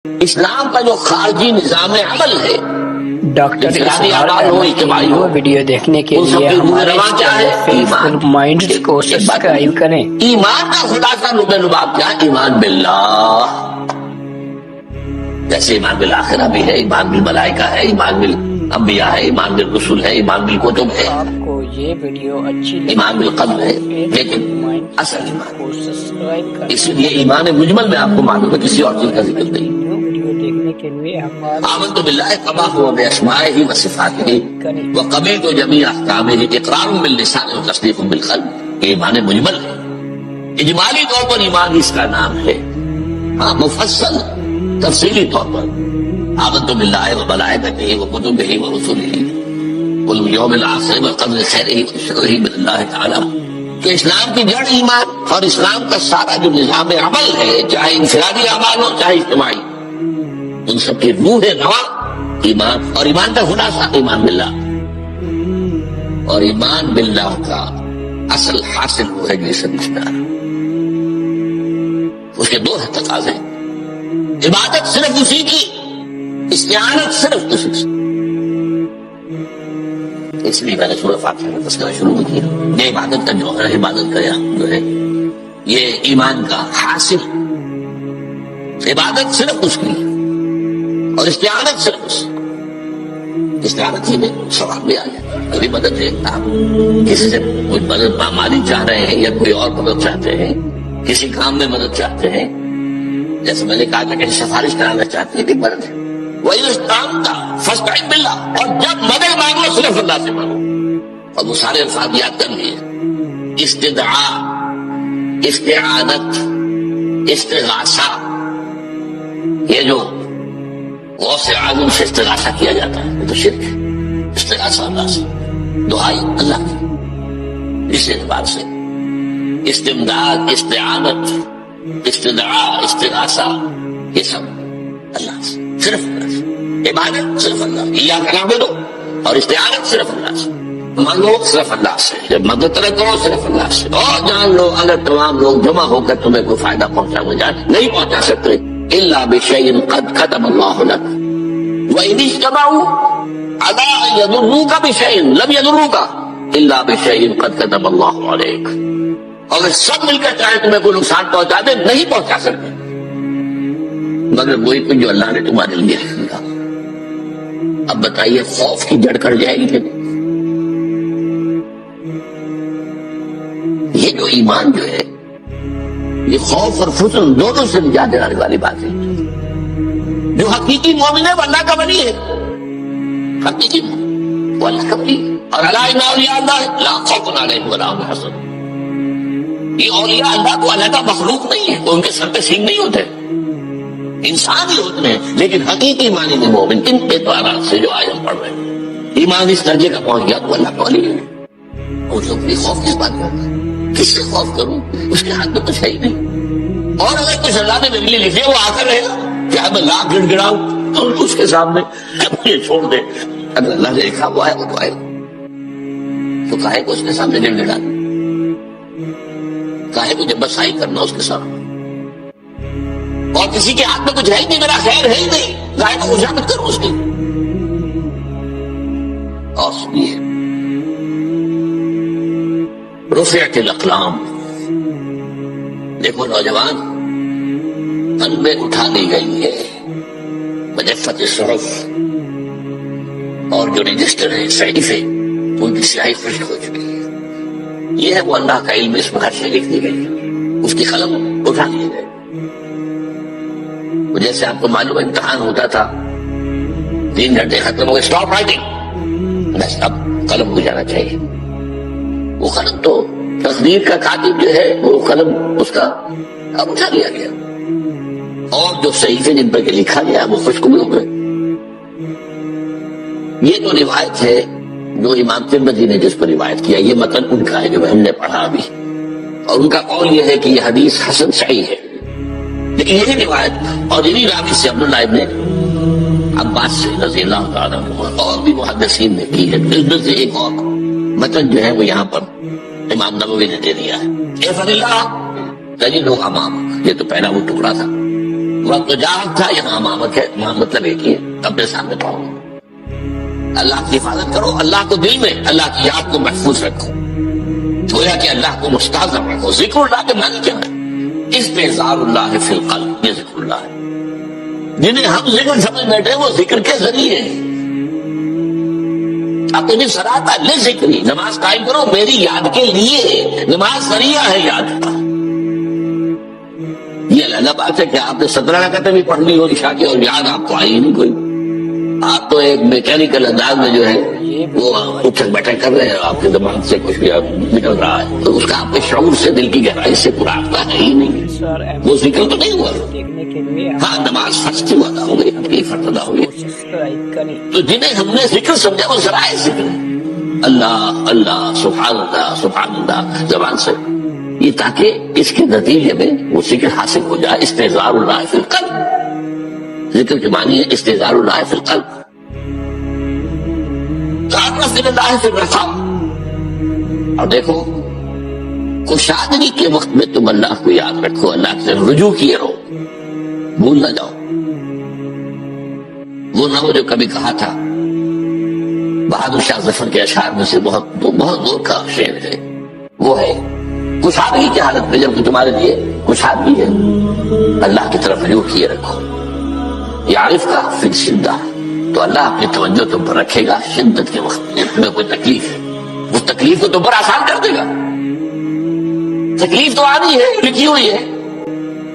اسلام کا جو خارجی نظام عمل ہے، ڈاکٹر انفرادی اعمال ہو، اجتماعی ہو، ویڈیو دیکھنے کے ان سب لیے کی روح ہمارے رواں کیا ہے؟ فیس بک مائنڈز کو سبسکرائب کریں۔ ایمان کا خلاصہ لباب کیا؟ ایمان باللہ، جیسے ایمان بالآخرہ بھی ہے، ایمان بالملائکہ ہے، ایمان بالانبیاء ہے، ایمان بالرسل ہے، ایمان بالکتب ہے، آپ کو یہ ویڈیو اچھی لگے ایمان بالقلب ہے، لیکن اصل ایمان کو سبسکرائب کریں۔ اس لیے ایمان مجمل میں آپ کو معلوم ہے کسی اور چیز کا ذکر نہیں۔ نیو ویڈیو دیکھنے کے لیے ہمارے آمنت باللہ کما هو باسمائه وصفاته وقبلت جميع احکامه اقرار باللسان وتصدیق بالقلب۔ یہ ایمان مجمل ہے، اجمالی طور پر ایمان اس کا نام ہے، ہاں مفصل تفصیلی طور پر آمنت باللہ وملائکته وکتبه ورسله والیوم الآخر والقدر خیره وشره من اللہ تعالی۔ کہ اسلام کی جڑ ایمان اور اسلام کا سارا جو نظام عمل ہے، چاہے انفرادی اعمال ہو چاہے اجتماعی، ان سب کی روح رواں ایمان، اور ایمان کا خلاصہ ایمان باللہ، اور ایمان باللہ کا اصل حاصل وہ ہے جسے سمجھنا۔ اس کے دو تقاضے، عبادت صرف اسی کی، استعانت صرف اسی سے۔ اس لیے میں نے سورہ فاتحہ کا تذکرہ شروع کیا۔ یہ عبادت کا جوہر ہے، عبادت کا جو ہے یہ ایمان کا حاصل، عبادت صرف اس کی اور استعانت صرف اس کی۔ استعانت ہی میں ثواب بھی آ جائے۔ کبھی مدد ہے، آپ کسی سے کوئی مدد مالی چاہ رہے ہیں یا کوئی اور مدد چاہتے ہیں، کسی کام میں مدد چاہتے ہیں، جیسے میں نے کہا کہ کہیں سفارش کرانا چاہتے ہیں کہ مدد ہے، وہی استعانت کا فاستعن باللہ، اور جب مدد مانگو صرف اللہ سے مانگو۔ اور وہ سارے الفاظ یاد کر لیے، استدعاء، استعانت، استغاثہ، یہ جو غوث اعظم سے استغاثہ کیا جاتا ہے یہ تو شرک ہے۔ استغاثہ اللہ سے، دعائی اللہ کی، اس اعتبار سے استمداد، استعانت، استدعاء، استغاثہ، یہ سب اللہ سے، صرف اللہ سے۔ عبادت صرف اللہ، ایاک نعبد، اور استعانت صرف اللہ سے، مانگو صرف اللہ سے، جب مدد کرو صرف اللہ سے۔ اور جان لو اگر تمام لوگ جمع ہو کر تمہیں کوئی فائدہ پہنچا جائے، نہیں پہنچا سکتے، الا بشیء قد كتب اللہ لك وان اجتمعوا على ان يضروك بشیء لم يضروك الا بشیء قد كتب اللہ عليك۔ اگر سب مل کر چاہے تمہیں کوئی نقصان پہنچا دے، نہیں پہنچا سکتے مگر وہی کچھ جو اللہ نے تمہارے لیے کیا۔ اب بتائیے خوف کی جڑ کر جائے گی کہ یہ جو ایمان جو ہے یہ خوف اور فضل دونوں سے نجات دلانے والی بات ہے۔ جو حقیقی مومن ہے وہ اللہ کا ولی ہے، حقیقی مومن وہ اللہ کا ولی ہے۔ اور الا ان اولیاء اللہ لا خوف علیہم ولا هم يحزنون۔ یہ اولیاء اللہ کو علیحدہ مخلوق نہیں ہے، ان کے سر پہ سینگ نہیں ہوتے، انسان ہی ہوتے ہیں، لیکن حقیقی معنی میں مومن ان اعتبارات سے جو آج ہم پڑھ رہے ہیں، ایمان اس درجے کا پہنچ گیا تو اللہ کا ولی ہے۔ اور لوگ بھی خوف کس بات کا، کس سے خوف کروں، اس کے ہاتھ میں کچھ ہے ہی نہیں۔ اور اگر کچھ اللہ نے میرے لیے لکھے وہ آ کر رہے گا، کیا میں لاکھ گڑ گڑاؤں اور اس کے سامنے یہ چھوڑ دے؟ اگر اللہ نے لکھا ہوا ہے وہ تو آئے، تو کاہے کو اس کے سامنے گڑ گڑا، کاہے کو جب بسائی کرنا اس کے سامنے، اور کسی کے ہاتھ میں کچھ ہے ہی نہیں، میرا خیر ہے ہی نہیں، کاہے کو خوشامد کروں اس کی۔ اور سنیے، رفعت الاقلام، دیکھو نوجوان، قلمیں اٹھا دی گئی ہے، وجفت الصحف، اور جو رجسٹر ہے صحیفے ان کی سیاہی خشک ہو چکی ہے۔ یہ ہے وہ اللہ کا علم، اس میں ہر شے لکھ دی گئی، اس کی قلم اٹھا دیے گئے۔ جیسے آپ کو معلوم ہے امتحان ہوتا تھا، 3 گھنٹے ختم ہو گئے، اسٹاپ رائٹنگ، بس اب قلم کو جانا چاہیے۔ وہ قلم تو تقدیر کا کاتب جو ہے وہ قلم اس کا اب اٹھا لیا گیا، اور جو صحیفے جن پر لکھا گیا وہ خشک بھی ہو گئے۔ یہ تو روایت ہے جو امام ترمذی نے جس پر روایت کیا، یہ متن ان کا ہے جو ہم نے پڑھا ابھی، اور ان کا قول یہ ہے کہ یہ حدیث حسن صحیح ہے۔ لیکن یہی روایت اور انہی راوی سے عبداللہ ابن عباس سے رضی اللہ تعالیٰ عنہ اور بھی محدثین نے کی ہے۔ اس میں سے ایک اور متن جو ہے وہ یہاں پر امام نووی نے دے دیا ہے، اے فضل اللہ تجدہ امامک، یہ تو پہلا وہ ٹکڑا تھا، وقت جاہد تھا، یہاں امامت ہے، وہاں مطلب ایک ہی ہے، اپنے سامنے پاؤں. اللہ کی حفاظت کرو، اللہ کو دل میں، اللہ کی یاد کو محفوظ رکھو، گویا کہ اللہ کو مستحضر رکھو. ذکر اللہ کے معنی کیا ہے؟ استحضار اللہ فی القلب، یہ ذکر اللہ ہے. جنہیں ہم ذکر سمجھ بیٹھے وہ ذکر کے ذریعے اپنی صلاۃ لذکری، نماز قائم کرو میری یاد کے لیے، نماز ذریعہ ہے یاد کا. یہ الگ بات ہے کہ آپ نے 17 رکعتیں بھی پڑھ لی ہو عشاء کی اور یاد آپ کو آئی نہیں کوئی. آپ تو ایک میکینیکل انداز میں جو ہے وہ اٹھک بیٹھک کر رہے ہیں، آپ کے دماغ سے کچھ بھی نکل رہا ہے، تو اس کا آپ کے شعور سے، دل کی گہرائی سے پورا آتا ہے ہی نہیں، وہ ذکر تو نہیں ہوا. ہاں نماز فرض کی ادا ہو گئی، اپنی فرض ادا ہو گئی. تو جنہیں ہم نے ذکر سمجھا وہ ذرائع ذکر ہے، اللہ اللہ سبحان اللہ سبحان اللہ زبان سے، یہ تاکہ اس کے نتیجے میں وہ ذکر حاصل ہو جائے. استحضار اللہ فی القلب، ذکر کے معنی ہے استحضار اللہ فی القلب. تعرف الی اللہ فی الرخاء، اور دیکھو کشادگی کے وقت میں تم اللہ کو یاد رکھو، اللہ کی طرف رجوع کیے رہو، بھول نہ جاؤ. وہ نہ ہو جو کبھی کہا تھا، بہادر شاہ ظفر کے اشعار میں سے بہت دور کا شعر ہے، وہ ہے کشادگی کی حالت میں جب کہ تمہارے لیے کشادگی ہے، اللہ کی طرف رجوع کیے رکھو. یعرف کا فی الشدہ، تو اللہ اپنی توجہ تم پر رکھے گا شدت کے وقت میں کوئی تکلیف ہے، اس تکلیف کو تم پر آسان کر دے گا. تکلیف تو آنی ہے، لکھی ہوئی ہے،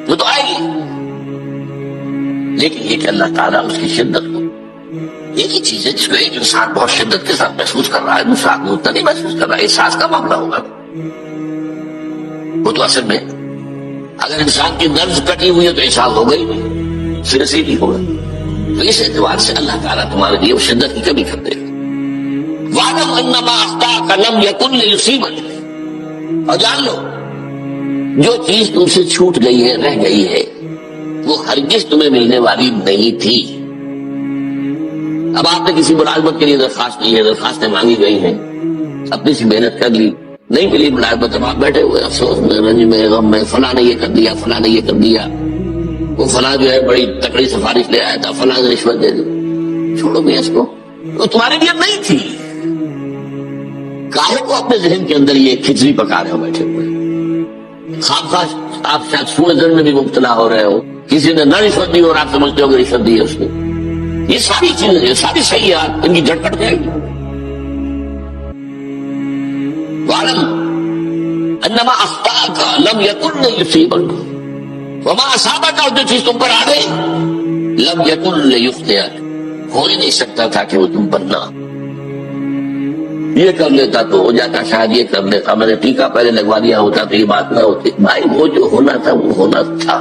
وہ تو آئے گی، لیکن یہ کہ اللہ تعالیٰ اس کی شدت کو، ایک ہی چیز ہے جس کو ایک انسان بہت شدت کے ساتھ محسوس کر رہا ہے، دوسرا آدمی اتنا نہیں محسوس کر رہا ہے، احساس کا معاملہ ہوگا. وہ تو اصل میں اگر انسان کی نرز کٹی ہوئی ہے تو احساس ہوگا ہی نہیں، سر سے بھی ہوگا. تو اس اعتبار سے اللہ تعالیٰ تمہارے لیے وہ شدت کی کمی کر دے گا. وَاعْلَمْ أَنَّ مَا أَخْطَأَكَ لَمْ يَكُنْ لِيُصِيبَكَ، اور جان لو جو چیز تم سے چھوٹ گئی ہے، رہ گئی ہے، وہ ہرگز تمہیں ملنے والی نہیں تھی. اب آپ نے کسی ملازمت کے لیے درخواست کی ہے، درخواستیں مانگی گئی ہیں، اپنی سی محنت کر لی، نہیں ملی ملازمت، اب آپ بیٹھے ہوئے افسوس میں، رنج میں، غم میں، فلاں نے یہ کر دیا، فلاں نے یہ کر دیا، وہ فلاں جو ہے بڑی تکڑی سفارش لے آیا تھا، فلاں نے رشوت دے دی. چھوڑو بھی اس کو، وہ تمہارے لیے نہیں تھی. کاہے کو اپنے ذہن کے اندر یہ کھچڑی پکا رہے ہو بیٹھے ہوئے؟ خواہ آپ شاید سوء ظن میں بھی مبتلا ہو رہے ہو، کسی نے نہ رشوت دی اور آپ سمجھتے ہو کہ رشوت دی ہے اس نے. یہ ساری چیزیں، ساری صحیحات، ان کی جڑ کٹ جائے گی. وَاعْلَمْ أَنَّ مَا أَخْطَأَكَ لَمْ يَكُنْ لِيُصِيبَكَ وَمَا أَصَابَكَ، اور جو چیز تم پر آ گئی، لَمْ يَكُنْ لِيُخْطِئَكَ، ہو ہی نہیں سکتا تھا کہ وہ تم پر نہ. یہ کر لیتا تو ہو جاتا، شاید یہ کر لیتا، میں نے ٹیکا پہلے لگوا دیا ہوتا تو یہ بات نہ ہوتی. بھائی وہ جو ہونا تھا وہ ہونا تھا.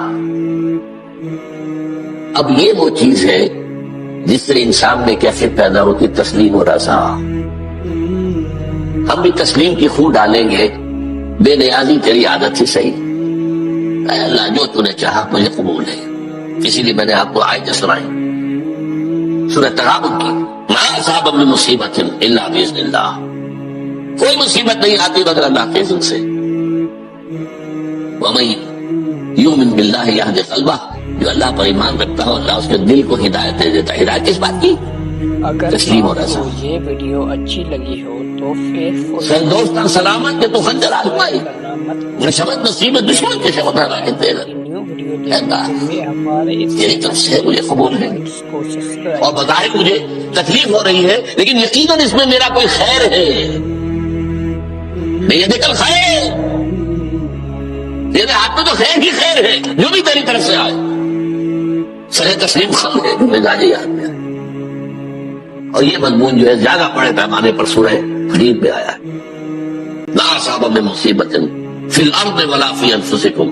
اب یہ وہ چیز ہے جس سے انسان میں کیفیت پیدا ہوتی، تسلیم و رضا. ہم بھی تسلیم کی خون ڈالیں گے، بے نیازی تیری عادت ہی صحیح. اے اللہ جو تو نے چاہا مجھے قبول ہے. اسی لیے میں نے آپ کو آیت سنائی سورہ تغابن کی، ما اصاب من مصیبت الا باذن اللہ، کوئی مصیبت نہیں آتی مگر اللہ کے اذن سے. ومن یؤمن باللہ یہد قلبہ، جو اللہ پر ایمان رکھتا ہو اللہ اس کے دل کو ہدایت دے دیتا ہے. ہدایت کس بات کی؟ اگر تسلیم اور آپ رضا. کو یہ ویڈیو اچھی لگی ہو تو سر دوستان سلامت کے تو خنجر آزمائی، شبت نصیب دشمن کے شبت ہرائے تیرا. نیو ویڈیو دیکھنے کے لیے ہمارے تیری طرف سے مجھے قبول ہے، کو سبسکرائب اور بظاہر مجھے تکلیف ہو رہی ہے لیکن یقیناً اس میں میرا کوئی خیر ہے. میں یہ دیکھ کر خیر، میرے ہاتھ میں تو خیر ہی خیر ہے جو بھی تیری طرف سے آئے. سر تسلیم خم ہے مزاجی یاد میں. اور یہ مضمون جو ہے زیادہ بڑے پیمانے پر سورہ حدید میں آیا ہے. لا اصاب من مصیبت فی الارض ولا فی انفسکم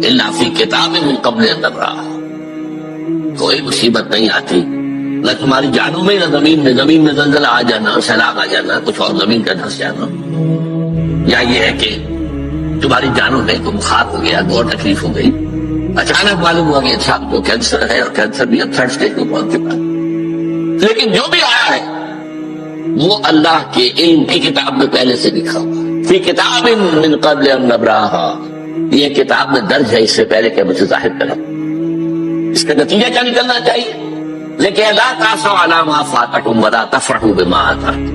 الا فی کتاب من قبل ان نبرأها، کوئی مصیبت نہیں آتی نہ تمہاری جانوں میں نہ زمین میں زلزلہ آ جانا، سیلاب آ جانا، کچھ اور زمین کا دھس جانا، یا یہ ہے کہ تمہاری جانوں میں کوئی بخار ہو گیا، اور تکلیف ہو گئی، اچانک معلوم ہوا کہ صاحب تو کینسر ہے اور کینسر بھی اب تھرڈ اسٹیج میں پہنچ چکا ہے. لیکن جو بھی آیا ہے وہ اللہ کے علم کی کتاب میں پہلے سے لکھا ہوا ہے. فی کتاب من قبل ان نبرأها، یہ کتاب میں درج ہے اس سے پہلے کہ مجھے ظاہر کرا. اس کا نتیجہ کیا نکلنا چاہیے؟ لیکن لا تاسوا علی ما فاتکم ولا تفرحوا بما آتاکم،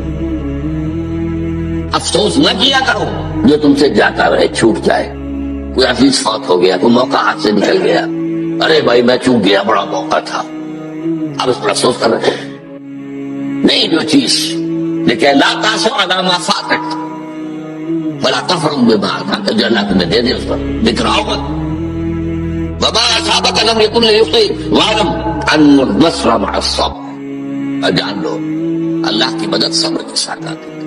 افسوس نہ کیا کرو جو تم سے جاتا رہے، چھوٹ جائے. کوئی عزیز فوت ہو گیا، کوئی موقع ہاتھ سے نکل گیا، ارے بھائی میں چوک گیا، بڑا موقع تھا، اب اس پر افسوس کر رہے نہیں. جو چیز لیکن لا تاسوا علی ما فاتکم ولا تفرحوا بما آتاکم، جو اللہ تمہیں دے دے اس پر بکراؤ مت. وما اصابک لم یکن لیخطئک واعلم ان النصر مع الصبر، اور جان لو اللہ کی مدد صبر کے ساتھ آتی ہے.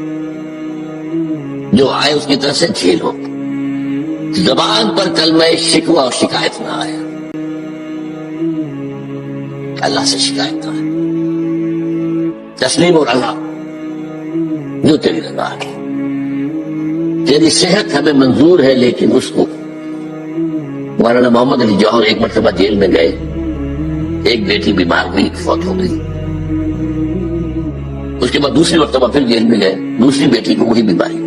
جو آئے اس کی طرف سے جھیلو، زبان پر کلمہ شکوہ اور شکایت نہ آئے، اللہ سے شکایت نہ آئے، تسلیم اور اللہ جو تیری رضا ہے. تیری صحت ہمیں منظور ہے لیکن اس کو. مولانا محمد علی جوہر ایک مرتبہ جیل میں گئے، ایک بیٹی بیمار ہوئی، فوت ہو گئی. اس کے بعد دوسری مرتبہ پھر جیل میں گئے، دوسری بیٹی کو وہی بیماری.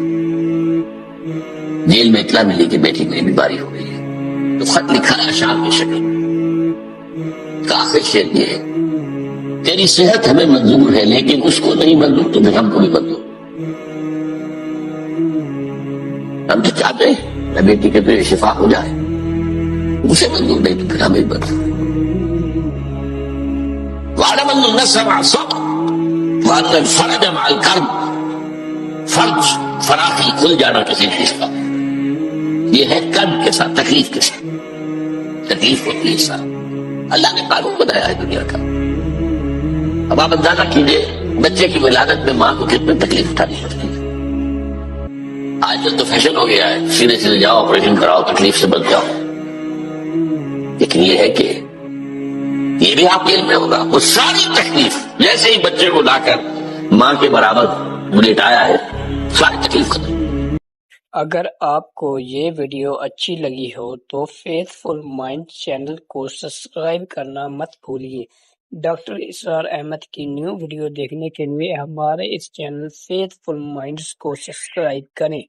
جیل میں اطلاع ملی کہ بیٹی کو یہ بیماری ہو گئی ہے، تو خط لکھا اشعار کی شکل کا آخر شعر یہ ہے: تیری صحت ہمیں منظور ہے لیکن اس کو نہیں منظور تو پھر ہم کو بھی منظور. ہم تو چاہتے ہیں نہ بیٹی کے تو شفا ہو جائے، اسے منظور نہیں تو پھر ہمیں منظور. وَاعْلَمْ أَنَّ النَّصْرَ مَعَ الصَّبْرِ وَأَنَّ الْفَرَجَ مَعَ الْكَرْبِ. فرج فراخی کھل جانا کسی چیز کا یہ ہے کرب کے ساتھ، تکلیف کے ساتھ. تکلیف ہوتی ہے ساتھ، اللہ نے قانون بنایا ہے دنیا کا. اب آپ اندازہ کیجئے بچے کی ولادت میں ماں کو کتنے تکلیف اٹھانی پڑتی ہے. آج کل تو فیشن ہو گیا ہے، سیدھے سیدھے جاؤ آپریشن کراؤ تکلیف سے بچ جاؤ. لیکن یہ ہے کہ یہ بھی آپ کے علم میں ہوگا، وہ ساری تکلیف جیسے ہی بچے کو لا کر ماں کے برابر لٹایا ہے، ساری تکلیف ختم. اگر آپ کو یہ ویڈیو اچھی لگی ہو تو فیتھ فل مائنڈ چینل کو سبسکرائب کرنا مت بھولیے. ڈاکٹر اسرار احمد کی نیو ویڈیو دیکھنے کے لیے ہمارے اس چینل فیتھ فل مائنڈز کو سبسکرائب کریں.